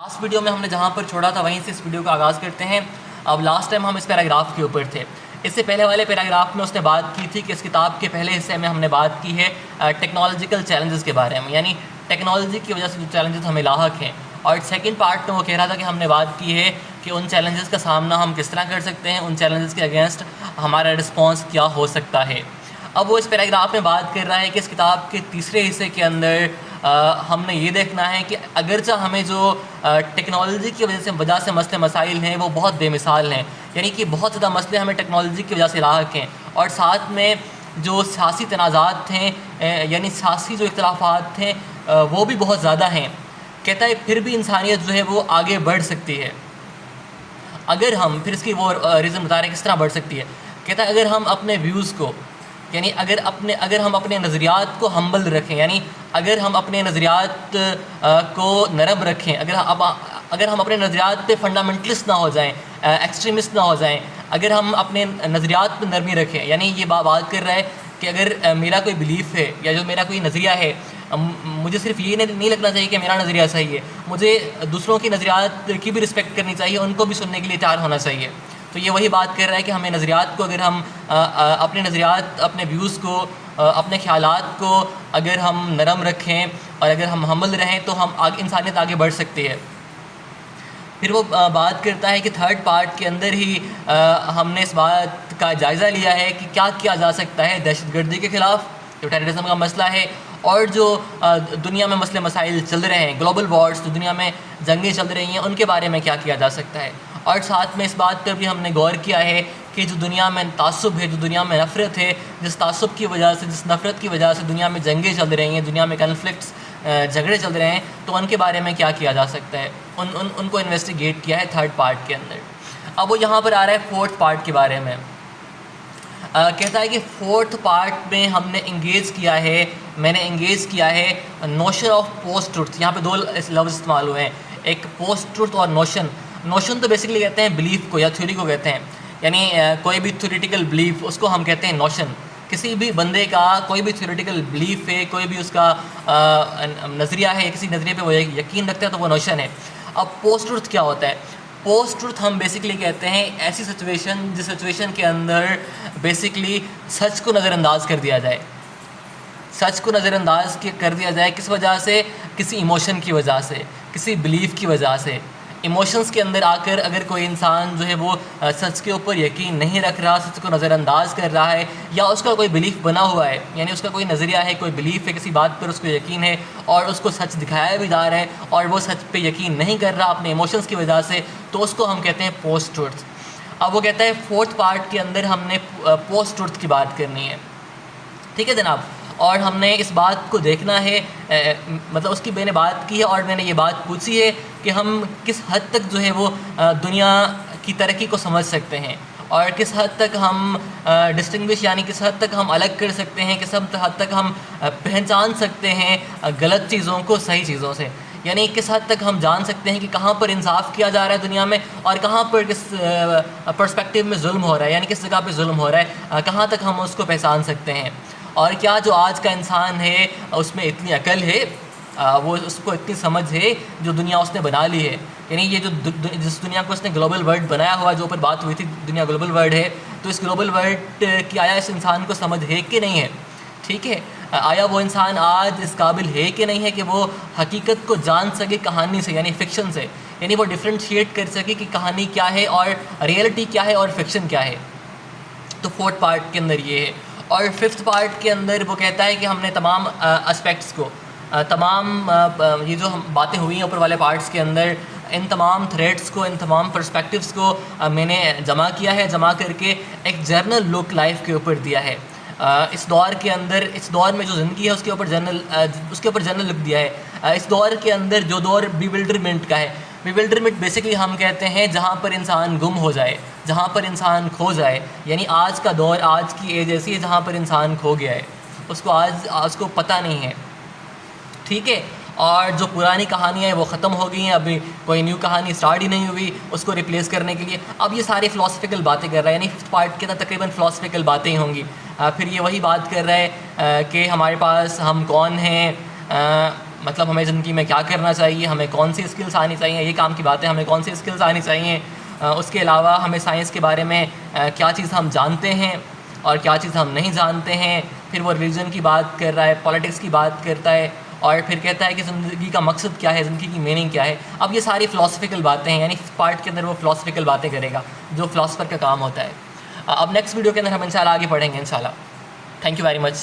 Last video میں ہم نے جہاں پر چھوڑا تھا وہیں سے اس ویڈیو کا آغاز کرتے ہیں. اب لاسٹ ٹائم ہم اس پیراگراف کے اوپر تھے. اس سے پہلے والے پیراگراف میں اس نے بات کی تھی کہ اس کتاب کے پہلے حصے میں ہم نے بات کی ہے ٹیکنالوجیکل چیلنجز کے بارے میں, یعنی ٹیکنالوجی کی وجہ سے جو چیلنجز ہمیں لاحق ہیں. اور سیکنڈ پارٹ میں وہ کہہ رہا تھا کہ ہم نے بات کی ہے کہ ان چیلنجز کا سامنا ہم کس طرح کر سکتے ہیں, ان چیلنجز کے اگینسٹ ہمارا رسپانس کیا ہو سکتا ہے. اب وہ اس پیراگراف میں بات کر رہا ہے کہ اس کتاب کے تیسرے حصے کے اندر ہم نے یہ دیکھنا ہے کہ اگرچہ ہمیں جو ٹیکنالوجی کی وجہ سے مسئلے مسائل ہیں وہ بہت بے مثال ہیں, یعنی کہ بہت زیادہ مسئلے ہمیں ٹیکنالوجی کی وجہ سے لاحق ہیں, اور ساتھ میں جو سیاسی تنازعات تھیں یعنی سیاسی جو اختلافات تھیں وہ بھی بہت زیادہ ہیں. کہتا ہے پھر بھی انسانیت جو ہے وہ آگے بڑھ سکتی ہے اگر ہم, پھر اس کی وہ ریزن بتا رہے ہیں کس طرح بڑھ سکتی ہے. کہتا ہے اگر ہم اپنے ویوز کو, یعنی اگر ہم اپنے نظریات کو ہمبل رکھیں, یعنی اگر ہم اپنے نظریات کو نرم رکھیں, اگر ہم اپنے نظریات پہ فنڈامنٹلسٹ نہ ہو جائیں, ایکسٹریمسٹ نہ ہو جائیں, اگر ہم اپنے نظریات پہ نرمی رکھیں, یعنی یہ بات کر رہا ہے کہ اگر میرا کوئی بلیف ہے یا جو میرا کوئی نظریہ ہے, مجھے صرف یہ نہیں لگنا چاہیے کہ میرا نظریہ صحیح ہے, مجھے دوسروں کی نظریات کی بھی رسپیکٹ کرنی چاہیے, ان کو بھی سننے کے لیے تیار ہونا چاہیے. تو یہ وہی بات کر رہا ہے کہ ہمیں نظریات کو, اگر ہم اپنے نظریات, اپنے ویوز کو, اپنے خیالات کو اگر ہم نرم رکھیں اور اگر ہم حمل رہیں تو ہم انسانیت آگے بڑھ سکتی ہے. پھر وہ بات کرتا ہے کہ تھرڈ پارٹ کے اندر ہی ہم نے اس بات کا جائزہ لیا ہے کہ کیا کیا جا سکتا ہے دہشت گردی کے خلاف, جو ٹیررزم کا مسئلہ ہے, اور جو دنیا میں مسئلے مسائل چل رہے ہیں, گلوبل وارز, جو دنیا میں جنگیں چل رہی ہیں, ان کے بارے میں کیا کیا جا سکتا ہے. اور ساتھ میں اس بات پر بھی ہم نے غور کیا ہے کہ جو دنیا میں تعصب ہے, جو دنیا میں نفرت ہے, جس تعصب کی وجہ سے, جس نفرت کی وجہ سے دنیا میں جنگیں چل رہی ہیں, دنیا میں کنفلکٹس, جھگڑے چل رہے ہیں, تو ان کے بارے میں کیا کیا جا سکتا ہے, ان کو انویسٹیگیٹ کیا ہے تھرڈ پارٹ کے اندر. اب وہ یہاں پر آ رہا ہے فورتھ پارٹ کے بارے میں. کہتا ہے کہ فورتھ پارٹ میں ہم نے میں نے انگیز کیا ہے نوشن آف پوسٹ ٹروتھ. یہاں پہ دو لفظ استعمال ہوئے ہیں, ایک پوسٹ ٹروتھ اور نوشن. نوشن تو بیسکلی کہتے ہیں بلیف کو یا تھیوری کو کہتے ہیں, یعنی کوئی بھی تھیوریٹیکل بلیف, اس کو ہم کہتے ہیں نوشن. کسی بھی بندے کا کوئی بھی تھیوریٹیکل بلیف ہے, کوئی بھی اس کا نظریہ ہے, کسی نظریے پہ وہ یقین رکھتا ہے, تو وہ نوشن ہے. اب پوسٹ ٹروتھ کیا ہوتا ہے؟ پوسٹ ٹروتھ ہم بیسکلی کہتے ہیں ایسی سچویشن جس سچویشن کے اندر بیسکلی سچ کو نظر انداز کر دیا جائے. سچ کو نظر انداز کر دیا جائے کس وجہ سے؟ کسی ایموشن کی وجہ سے, کسی بلیف کی وجہ سے. ایموشنز کے اندر آ کر اگر کوئی انسان جو ہے وہ سچ کے اوپر یقین نہیں رکھ رہا, سچ کو نظر انداز کر رہا ہے, یا اس کا کوئی بلیف بنا ہوا ہے, یعنی اس کا کوئی نظریہ ہے, کوئی بلیف ہے, کسی بات پر اس کو یقین ہے اور اس کو سچ دکھایا بھی جا رہا ہے اور وہ سچ پہ یقین نہیں کر رہا اپنے ایموشنز کی وجہ سے, تو اس کو ہم کہتے ہیں پوسٹ ٹروتھ. اب وہ کہتا ہے فورتھ پارٹ کے اندر ہم نے پوسٹ ٹروتھ کی بات کرنی ہے. ٹھیک ہے جناب, اور ہم نے اس بات کو دیکھنا ہے, مطلب اس کی میں نے بات کی ہے اور میں نے یہ بات پوچھی ہے کہ ہم کس حد تک جو ہے وہ دنیا کی ترقی کو سمجھ سکتے ہیں, اور کس حد تک ہم ڈسٹنگوش, یعنی کس حد تک ہم الگ کر سکتے ہیں, کس حد تک ہم پہچان سکتے ہیں غلط چیزوں کو صحیح چیزوں سے. یعنی کس حد تک ہم جان سکتے ہیں کہ کہاں پر انصاف کیا جا رہا ہے دنیا میں, اور کہاں پر کس پرسپیکٹیو میں ظلم ہو رہا ہے, یعنی کس جگہ پہ ظلم ہو رہا ہے, کہاں تک ہم اس کو پہچان سکتے ہیں. اور کیا جو آج کا انسان ہے اس میں اتنی عقل ہے, وہ اس کو اتنی سمجھ ہے جو دنیا اس نے بنا لی ہے. یعنی یہ جو جس دنیا کو اس نے گلوبل ورلڈ بنایا ہوا, جو اوپر بات ہوئی تھی دنیا گلوبل ورلڈ ہے, تو اس گلوبل ورلڈ کی آیا اس انسان کو سمجھ ہے کہ نہیں ہے. ٹھیک ہے, آیا وہ انسان آج اس قابل ہے کہ نہیں ہے کہ وہ حقیقت کو جان سکے کہانی سے, یعنی فکشن سے, یعنی وہ ڈفرینشیٹ کر سکے کہ کہانی کیا ہے اور ریئلٹی کیا ہے اور فکشن کیا ہے. تو فورتھ پارٹ کے اندر یہ ہے. اور ففتھ پارٹ کے اندر وہ کہتا ہے کہ ہم نے تمام اسپیکٹس کو, تمام یہ جو ہم باتیں ہوئی ہیں اوپر والے پارٹس کے اندر, ان تمام تھریڈس کو, ان تمام پرسپیکٹیوز کو میں نے جمع کیا ہے, جمع کر کے ایک جرنل لک لائف کے اوپر دیا ہے. اس دور کے اندر, اس دور میں جو زندگی ہے اس کے اوپر جرنل لکھ دیا ہے. اس دور کے اندر جو دور بیولڈرمنٹ کا ہے, بیولڈرمنٹ بیسکلی ہم کہتے ہیں جہاں پر انسان گم ہو جائے, جہاں پر انسان کھو جائے, یعنی آج کا دور, آج کی ایج ایسی ہے جہاں پر انسان کھو گیا ہے, اس کو پتہ نہیں ہے. ٹھیک ہے, اور جو پرانی کہانیاں ہیں وہ ختم ہو گئی ہیں, ابھی کوئی نیو کہانی اسٹارٹ ہی نہیں ہوئی اس کو ریپلیس کرنے کے لیے. اب یہ ساری فلاسفیکل باتیں کر رہا ہے, یعنی ففتھ پارٹ کے اندر تقریباً فلاسفیکل باتیں ہی ہوں گی. پھر یہ وہی بات کر رہا ہے کہ ہمارے پاس ہم کون ہیں, مطلب ہمیں زندگی میں کیا کرنا چاہیے, ہمیں کون سی اسکلس آنی چاہیے, یہ کام کی باتیں ہمیں کون سی اسکلس آنی چاہیے. اس کے علاوہ ہمیں سائنس کے بارے میں کیا چیز ہم جانتے ہیں اور کیا چیز ہم نہیں جانتے ہیں. پھر وہ ریلیجن کی بات کر رہا ہے, پالیٹکس کی بات کرتا ہے, اور پھر کہتا ہے کہ زندگی کا مقصد کیا ہے, زندگی کی میننگ کیا ہے. اب یہ ساری فلاسفیکل باتیں ہیں, یعنی پارٹ کے اندر وہ فلاسفیکل باتیں کرے گا جو فلاسفر کا کام ہوتا ہے. اب نیکسٹ ویڈیو کے اندر ہم انشاءاللہ آگے پڑھیں گے انشاءاللہ. Thank you very much.